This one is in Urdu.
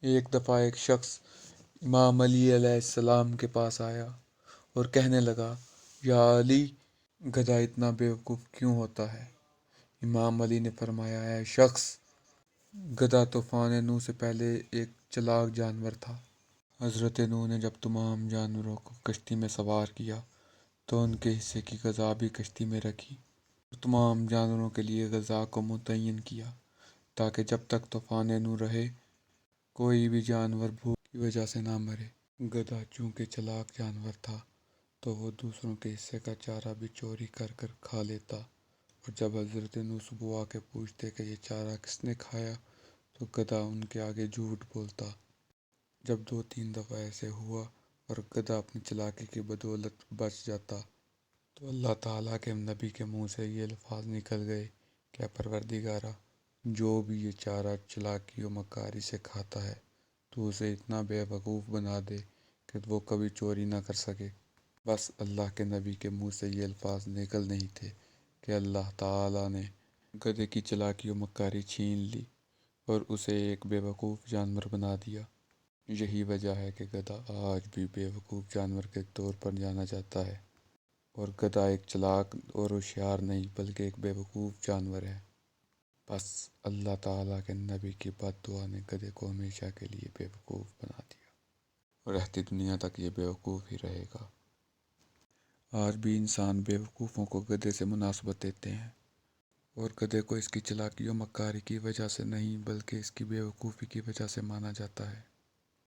ایک دفعہ ایک شخص امام علی علیہ السلام کے پاس آیا اور کہنے لگا، یا علی، گدھا اتنا بیوقوف کیوں ہوتا ہے؟ امام علی نے فرمایا، اے شخص، گدھا طوفان نوح سے پہلے ایک چلاک جانور تھا۔ حضرت نوح نے جب تمام جانوروں کو کشتی میں سوار کیا تو ان کے حصے کی غذا بھی کشتی میں رکھی اور تمام جانوروں کے لیے غذا کو متعین کیا تاکہ جب تک طوفان نوح رہے کوئی بھی جانور بھوک کی وجہ سے نہ مرے۔ گدھا چونکہ چلاک جانور تھا تو وہ دوسروں کے حصے کا چارہ بھی چوری کر کر کھا لیتا، اور جب حضرت نوح صبح آ کے پوچھتے کہ یہ چارہ کس نے کھایا تو گدھا ان کے آگے جھوٹ بولتا۔ جب 2-3 دفعہ ایسے ہوا اور گدھا اپنی چالاکی کی بدولت بچ جاتا تو اللہ تعالیٰ کے نبی کے منہ سے یہ الفاظ نکل گئے کہ اے پروردگارا، جو بھی یہ چارہ چالاکی و مکاری سے کھاتا ہے تو اسے اتنا بے وقوف بنا دے کہ وہ کبھی چوری نہ کر سکے۔ بس اللہ کے نبی کے منہ سے یہ الفاظ نکل نہیں تھے کہ اللہ تعالیٰ نے گدھے کی چالاکی و مکاری چھین لی اور اسے ایک بے وقوف جانور بنا دیا۔ یہی وجہ ہے کہ گدھا آج بھی بے وقوف جانور کے طور پر جانا جاتا ہے، اور گدھا ایک چلاک اور ہوشیار نہیں بلکہ ایک بے وقوف جانور ہے۔ بس اللہ تعالیٰ کے نبی کی بد دعا نے گدھے کو ہمیشہ کے لیے بے وقوف بنا دیا، اور رہتی دنیا تک یہ بے وقوف ہی رہے گا۔ آج بھی انسان بے وقوفوں کو گدھے سے مناسبت دیتے ہیں، اور گدھے کو اس کی چالاکی و مکاری کی وجہ سے نہیں بلکہ اس کی بے وقوفی کی وجہ سے مانا جاتا ہے۔